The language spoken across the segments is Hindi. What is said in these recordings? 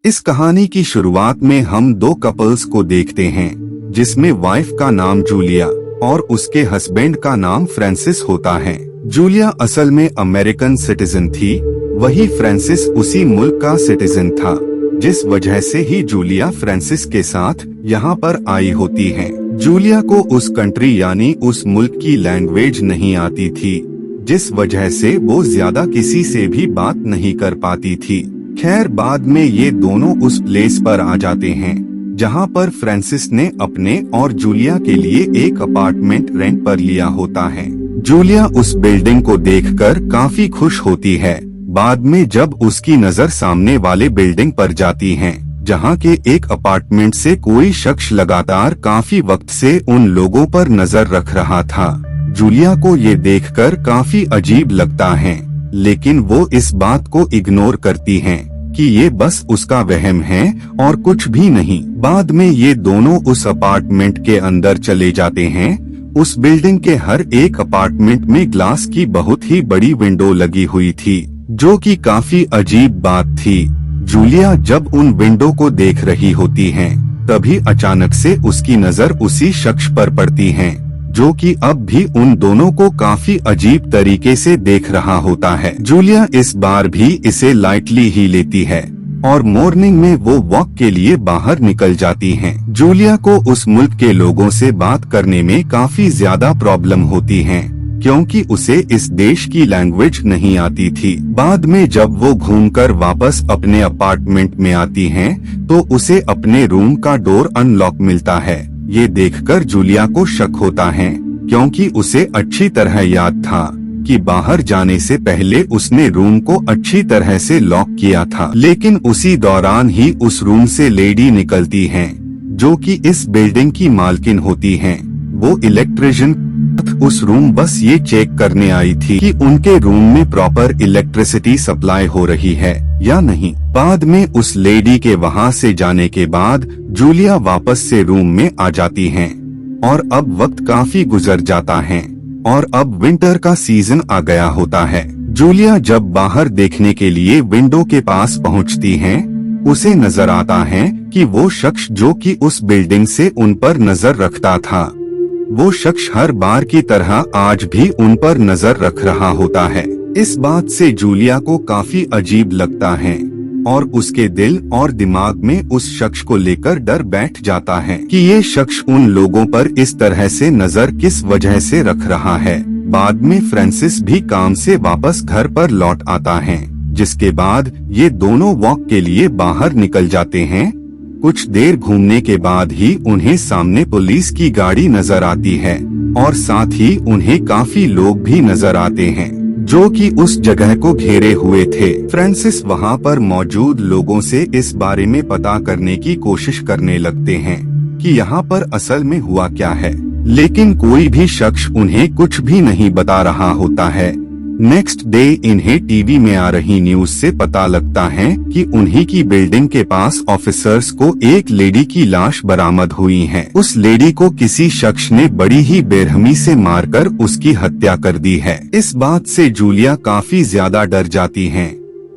इस कहानी की शुरुआत में हम दो कपल्स को देखते हैं, जिसमें वाइफ का नाम जूलिया और उसके हस्बैंड का नाम फ्रांसिस होता है। जूलिया असल में अमेरिकन सिटीजन थी, वही फ्रांसिस उसी मुल्क का सिटीजन था, जिस वजह से ही जूलिया फ्रांसिस के साथ यहाँ पर आई होती है। जूलिया को उस कंट्री यानी उस मुल्क की लैंग्वेज नहीं आती थी, जिस वजह से वो ज्यादा किसी से भी बात नहीं कर पाती थी। खैर, बाद में ये दोनों उस प्लेस पर आ जाते हैं जहाँ पर फ्रांसिस ने अपने और जूलिया के लिए एक अपार्टमेंट रेंट पर लिया होता है। जूलिया उस बिल्डिंग को देखकर काफी खुश होती है। बाद में जब उसकी नजर सामने वाले बिल्डिंग पर जाती है, जहाँ के एक अपार्टमेंट से कोई शख्स लगातार काफी वक्त से उन लोगों पर नजर रख रहा था, जूलिया को ये देखकर काफी अजीब लगता है, लेकिन वो इस बात को इग्नोर करती हैं कि ये बस उसका वहम है और कुछ भी नहीं। बाद में ये दोनों उस अपार्टमेंट के अंदर चले जाते हैं। उस बिल्डिंग के हर एक अपार्टमेंट में ग्लास की बहुत ही बड़ी विंडो लगी हुई थी, जो कि काफी अजीब बात थी। जूलिया जब उन विंडो को देख रही होती है, तभी अचानक से उसकी नजर उसी शख्स पर पड़ती है, जो कि अब भी उन दोनों को काफी अजीब तरीके से देख रहा होता है। जूलिया इस बार भी इसे लाइटली ही लेती है और मॉर्निंग में वो वॉक के लिए बाहर निकल जाती हैं। जूलिया को उस मुल्क के लोगों से बात करने में काफी ज्यादा प्रॉब्लम होती है, क्योंकि उसे इस देश की लैंग्वेज नहीं आती थी। बाद में जब वो घूमकर वापस अपने अपार्टमेंट में आती हैं, तो उसे अपने रूम का डोर अनलॉक मिलता है। ये देखकर जूलिया को शक होता है, क्योंकि उसे अच्छी तरह याद था कि बाहर जाने से पहले उसने रूम को अच्छी तरह से लॉक किया था। लेकिन उसी दौरान ही उस रूम से लेडी निकलती हैं, जो कि इस बिल्डिंग की मालकिन होती हैं। वो इलेक्ट्रिशियन उस रूम बस ये चेक करने आई थी कि उनके रूम में प्रॉपर इलेक्ट्रिसिटी सप्लाई हो रही है या नहीं। बाद में उस लेडी के वहाँ से जाने के बाद जूलिया वापस से रूम में आ जाती हैं और अब वक्त काफी गुजर जाता है और अब विंटर का सीजन आ गया होता है। जूलिया जब बाहर देखने के लिए विंडो के पास पहुँचती है, उसे नजर आता है कि वो शख्स जो कि उस बिल्डिंग से उन पर नजर रखता था, वो शख्स हर बार की तरह आज भी उन पर नजर रख रहा होता है। इस बात से जूलिया को काफी अजीब लगता है और उसके दिल और दिमाग में उस शख्स को लेकर डर बैठ जाता है कि ये शख्स उन लोगों पर इस तरह से नजर किस वजह से रख रहा है। बाद में फ्रांसिस भी काम से वापस घर पर लौट आता है, जिसके बाद ये दोनों वॉक के लिए बाहर निकल जाते हैं। कुछ देर घूमने के बाद ही उन्हें सामने पुलिस की गाड़ी नजर आती है और साथ ही उन्हें काफी लोग भी नजर आते हैं, जो कि उस जगह को घेरे हुए थे। फ्रांसिस वहां पर मौजूद लोगों से इस बारे में पता करने की कोशिश करने लगते हैं कि यहाँ पर असल में हुआ क्या है, लेकिन कोई भी शख्स उन्हें कुछ भी नहीं बता रहा होता है। नेक्स्ट डे इन्हें टीवी में आ रही न्यूज से पता लगता है कि उन्हीं की बिल्डिंग के पास ऑफिसर्स को एक लेडी की लाश बरामद हुई है। उस लेडी को किसी शख्स ने बड़ी ही बेरहमी से मारकर उसकी हत्या कर दी है। इस बात से जूलिया काफी ज्यादा डर जाती है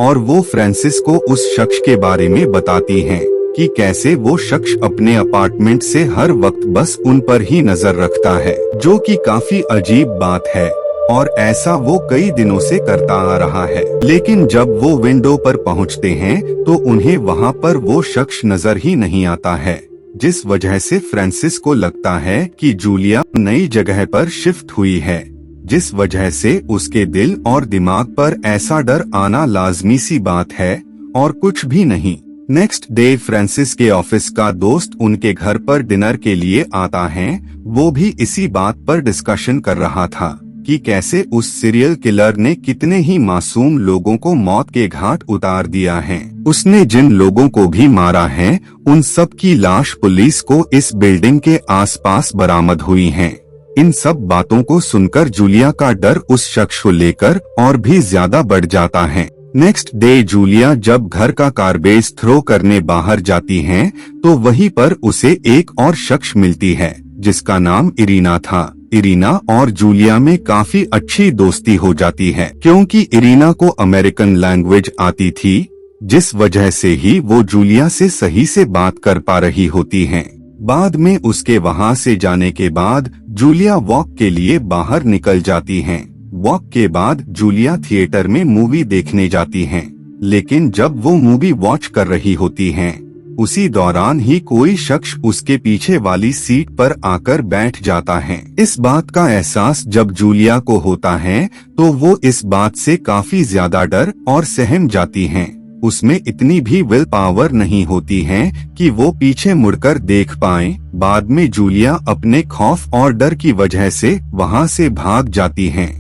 और वो फ्रांसिस को उस शख्स के बारे में बताती है कि कैसे वो शख्स अपने अपार्टमेंट से हर वक्त बस उन पर ही नजर रखता है, जो कि काफी अजीब बात है और ऐसा वो कई दिनों से करता आ रहा है। लेकिन जब वो विंडो पर पहुंचते हैं तो उन्हें वहां पर वो शख्स नजर ही नहीं आता है, जिस वजह से फ्रांसिस को लगता है कि जूलिया नई जगह पर शिफ्ट हुई है, जिस वजह से उसके दिल और दिमाग पर ऐसा डर आना लाजमी सी बात है और कुछ भी नहीं। नेक्स्ट डे फ्रांसिस के ऑफिस का दोस्त उनके घर पर डिनर के लिए आता है। वो भी इसी बात पर डिस्कशन कर रहा था कि कैसे उस सीरियल किलर ने कितने ही मासूम लोगों को मौत के घाट उतार दिया है। उसने जिन लोगों को भी मारा है, उन सब की लाश पुलिस को इस बिल्डिंग के आसपास बरामद हुई हैं। इन सब बातों को सुनकर जूलिया का डर उस शख्स को लेकर और भी ज्यादा बढ़ जाता है। नेक्स्ट डे जूलिया जब घर का गार्बेज थ्रो करने बाहर जाती हैं, तो वहीं पर उसे एक और शख्स मिलती है, जिसका नाम इरीना था। इरीना और जूलिया में काफी अच्छी दोस्ती हो जाती है, क्योंकि इरीना को अमेरिकन लैंग्वेज आती थी, जिस वजह से ही वो जूलिया से सही से बात कर पा रही होती हैं। बाद में उसके वहां से जाने के बाद जूलिया वॉक के लिए बाहर निकल जाती हैं। वॉक के बाद जूलिया थिएटर में मूवी देखने जाती हैं, लेकिन जब वो मूवी वॉच कर रही होती हैं, उसी दौरान ही कोई शख्स उसके पीछे वाली सीट पर आकर बैठ जाता है। इस बात का एहसास जब जूलिया को होता है तो वो इस बात से काफी ज्यादा डर और सहम जाती हैं। उसमें इतनी भी विल पावर नहीं होती है कि वो पीछे मुड़कर देख पाए। बाद में जूलिया अपने खौफ और डर की वजह से वहां से भाग जाती हैं।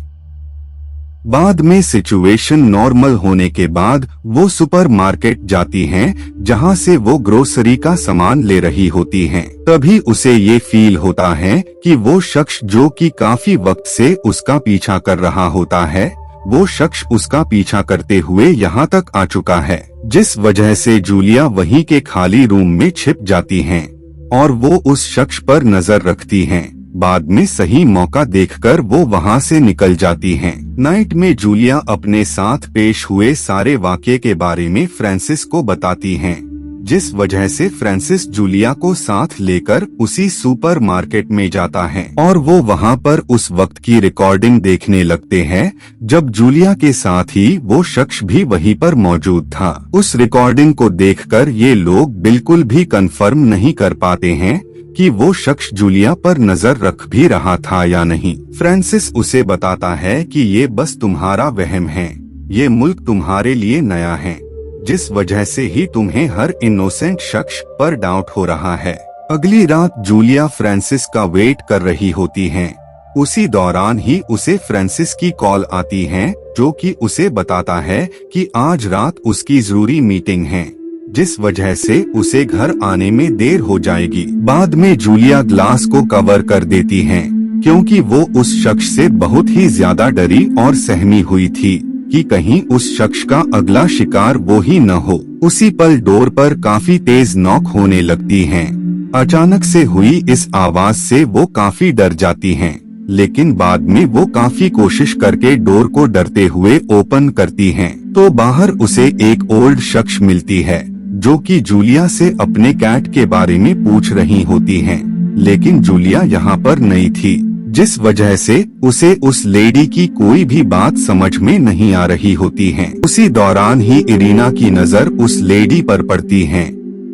बाद में सिचुएशन नॉर्मल होने के बाद वो सुपरमार्केट जाती हैं, जहां से वो ग्रोसरी का सामान ले रही होती हैं। तभी उसे ये फील होता है कि वो शख्स जो कि काफी वक्त से उसका पीछा कर रहा होता है, वो शख्स उसका पीछा करते हुए यहाँ तक आ चुका है, जिस वजह से जूलिया वहीं के खाली रूम में छिप जाती हैं और वो उस शख्स पर नजर रखती हैं। बाद में सही मौका देखकर वो वहां से निकल जाती हैं। नाइट में जूलिया अपने साथ पेश हुए सारे वाक़ये के बारे में फ्रांसिस को बताती हैं, जिस वजह से फ्रांसिस जूलिया को साथ लेकर उसी सुपरमार्केट में जाता है और वो वहां पर उस वक्त की रिकॉर्डिंग देखने लगते हैं जब जूलिया के साथ ही वो शख्स भी वहीं पर मौजूद था। उस रिकॉर्डिंग को देखकर ये लोग बिल्कुल भी कंफर्म नहीं कर पाते हैं कि वो शख्स जूलिया पर नजर रख भी रहा था या नहीं। फ्रांसिस उसे बताता है कि ये बस तुम्हारा वहम है, ये मुल्क तुम्हारे लिए नया है, जिस वजह से ही तुम्हें हर इनोसेंट शख्स पर डाउट हो रहा है। अगली रात जूलिया फ्रांसिस का वेट कर रही होती हैं। उसी दौरान ही उसे फ्रांसिस की कॉल आती है, जो कि उसे बताता है कि आज रात उसकी जरूरी मीटिंग है, जिस वजह से उसे घर आने में देर हो जाएगी। बाद में जूलिया ग्लास को कवर कर देती हैं, क्योंकि वो उस शख्स से बहुत ही ज्यादा डरी और सहमी हुई थी कि कहीं उस शख्स का अगला शिकार वो ही न हो। उसी पल डोर पर काफी तेज नॉक होने लगती हैं। अचानक से हुई इस आवाज से वो काफी डर जाती हैं, लेकिन बाद में वो काफी कोशिश करके डोर को डरते हुए ओपन करती हैं, तो बाहर उसे एक ओल्ड शख्स मिलती है, जो कि जूलिया से अपने कैट के बारे में पूछ रही होती हैं। लेकिन जूलिया यहाँ पर नहीं थी, जिस वजह से उसे उस लेडी की कोई भी बात समझ में नहीं आ रही होती है। उसी दौरान ही इरीना की नजर उस लेडी पर पड़ती है,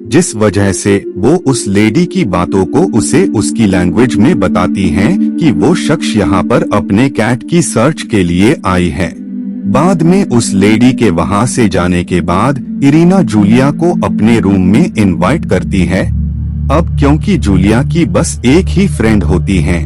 जिस वजह से वो उस लेडी की बातों को उसे उसकी लैंग्वेज में बताती हैं कि वो शख्स यहाँ पर अपने कैट की सर्च के लिए आई है। बाद में उस लेडी के वहाँ से जाने के बाद इरीना जूलिया को अपने रूम में इनवाइट करती है। अब क्योंकि जूलिया की बस एक ही फ्रेंड होती है,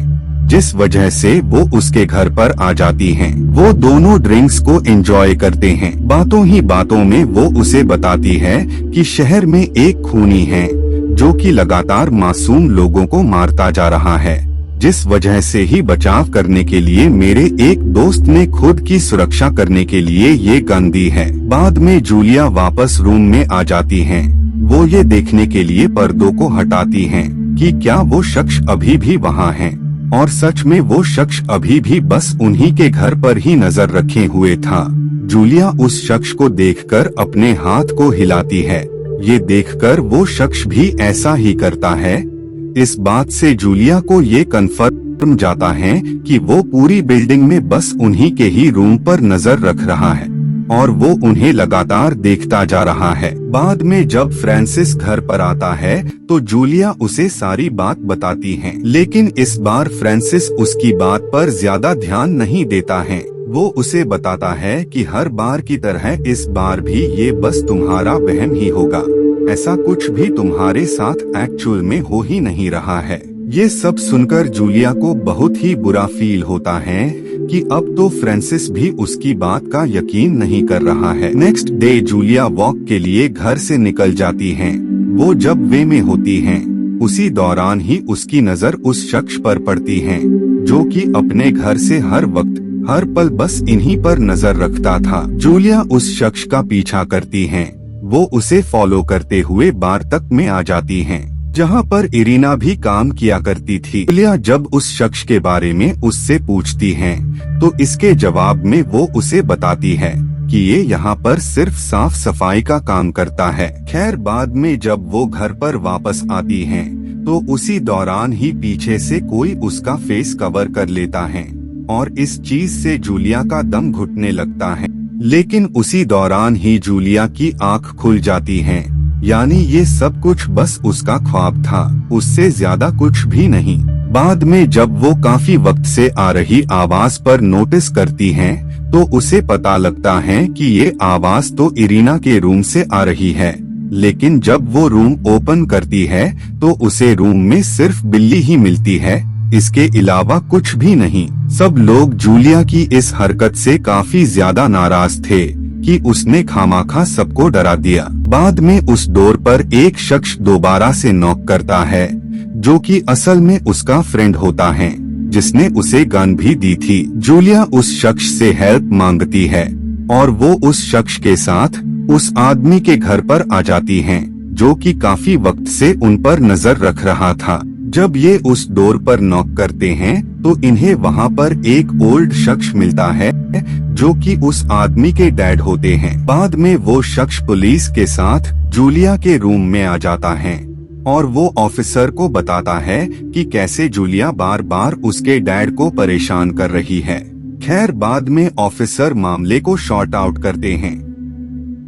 जिस वजह से वो उसके घर पर आ जाती हैं। वो दोनों ड्रिंक्स को एंजॉय करते हैं। बातों ही बातों में वो उसे बताती है कि शहर में एक खूनी है, जो कि लगातार मासूम लोगों को मारता जा रहा है, जिस वजह से ही बचाव करने के लिए मेरे एक दोस्त ने खुद की सुरक्षा करने के लिए ये गन दी है। बाद में जूलिया वापस रूम में आ जाती हैं। वो ये देखने के लिए पर्दों को हटाती हैं कि क्या वो शख्स अभी भी वहाँ है, और सच में वो शख्स अभी भी बस उन्हीं के घर पर ही नजर रखे हुए था। जूलिया उस शख्स को देखकर अपने हाथ को हिलाती है। ये देखकर वो शख्स भी ऐसा ही करता है। इस बात से जूलिया को ये कंफर्म जाता है कि वो पूरी बिल्डिंग में बस उन्हीं के ही रूम पर नजर रख रहा है और वो उन्हें लगातार देखता जा रहा है। बाद में जब फ्रांसिस घर पर आता है तो जूलिया उसे सारी बात बताती है, लेकिन इस बार फ्रांसिस उसकी बात पर ज्यादा ध्यान नहीं देता है। वो उसे बताता है कि हर बार की तरह इस बार भी ये बस तुम्हारा वहम ही होगा, ऐसा कुछ भी तुम्हारे साथ एक्चुअल में हो ही नहीं रहा है। ये सब सुनकर जूलिया को बहुत ही बुरा फील होता है कि अब तो फ्रांसिस भी उसकी बात का यकीन नहीं कर रहा है। नेक्स्ट डे जूलिया वॉक के लिए घर से निकल जाती हैं। वो जब वे में होती हैं, उसी दौरान ही उसकी नजर उस शख्स पर पड़ती है, जो कि अपने घर से हर वक्त हर पल बस इन्हीं पर नजर रखता था। जूलिया उस शख्स का पीछा करती है। वो उसे फॉलो करते हुए बार तक में आ जाती हैं, जहां पर इरीना भी काम किया करती थी। जूलिया जब उस शख्स के बारे में उससे पूछती हैं, तो इसके जवाब में वो उसे बताती है कि ये यहाँ पर सिर्फ साफ सफाई का काम करता है। खैर बाद में जब वो घर पर वापस आती हैं, तो उसी दौरान ही पीछे से कोई उसका फेस कवर कर लेता है और इस चीज से जूलिया का दम घुटने लगता है। लेकिन उसी दौरान ही जूलिया की आंख खुल जाती है, यानी ये सब कुछ बस उसका ख्वाब था, उससे ज्यादा कुछ भी नहीं। बाद में जब वो काफी वक्त से आ रही आवाज पर नोटिस करती है, तो उसे पता लगता है कि ये आवाज तो इरीना के रूम से आ रही है। लेकिन जब वो रूम ओपन करती है, तो उसे रूम में सिर्फ बिल्ली ही मिलती है, इसके अलावा कुछ भी नहीं। सब लोग जूलिया की इस हरकत से काफी ज्यादा नाराज थे कि उसने खामाखा सबको डरा दिया। बाद में उस डोर पर एक शख्स दोबारा से नॉक करता है, जो कि असल में उसका फ्रेंड होता है, जिसने उसे गन भी दी थी। जूलिया उस शख्स से हेल्प मांगती है और वो उस शख्स के साथ उस आदमी के घर पर आ जाती हैं, जो कि काफी वक्त से उन पर नजर रख रहा था। जब ये उस डोर पर नॉक करते हैं, तो इन्हें वहाँ पर एक ओल्ड शख्स मिलता है, जो कि उस आदमी के डैड होते हैं। बाद में वो शख्स पुलिस के साथ जूलिया के रूम में आ जाता है और वो ऑफिसर को बताता है कि कैसे जूलिया बार बार उसके डैड को परेशान कर रही है। खैर बाद में ऑफिसर मामले को शॉर्ट आउट करते हैं।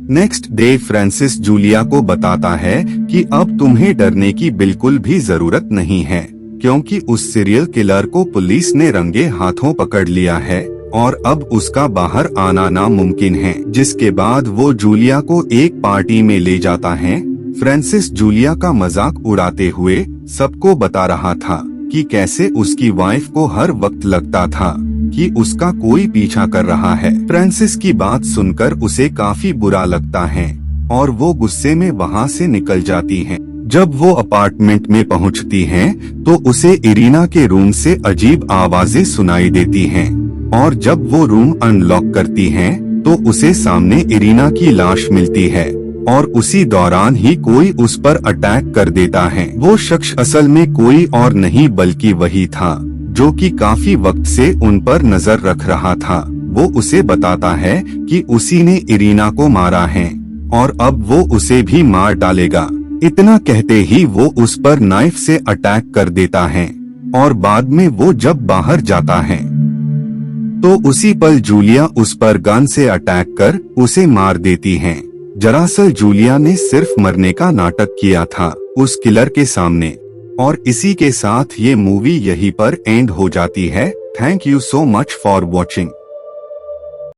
नेक्स्ट डे फ्रांसिस जूलिया को बताता है कि अब तुम्हें डरने की बिल्कुल भी जरूरत नहीं है, क्योंकि उस सीरियल किलर को पुलिस ने रंगे हाथों पकड़ लिया है और अब उसका बाहर आना नामुमकिन है। जिसके बाद वो जूलिया को एक पार्टी में ले जाता है। फ्रांसिस जूलिया का मजाक उड़ाते हुए सबको बता रहा था कि कैसे उसकी वाइफ को हर वक्त लगता था कि उसका कोई पीछा कर रहा है। फ्रांसिस की बात सुनकर उसे काफी बुरा लगता है और वो गुस्से में वहाँ से निकल जाती है। जब वो अपार्टमेंट में पहुँचती हैं, तो उसे इरीना के रूम से अजीब आवाजें सुनाई देती हैं और जब वो रूम अनलॉक करती हैं, तो उसे सामने इरीना की लाश मिलती है और उसी दौरान ही कोई उस पर अटैक कर देता है। वो शख्स असल में कोई और नहीं बल्कि वही था, जो कि काफी वक्त से उन पर नजर रख रहा था। वो उसे बताता है कि उसी ने इरीना को मारा है और अब वो उसे भी मार डालेगा। इतना कहते ही वो उस पर नाइफ से अटैक कर देता है और बाद में वो जब बाहर जाता है, तो उसी पल जूलिया उस पर गन से अटैक कर उसे मार देती है। दरअसल जूलिया ने सिर्फ मरने का नाटक किया था उस किलर के सामने। और इसी के साथ ये मूवी यहीं पर एंड हो जाती है। Thank you so much for watching.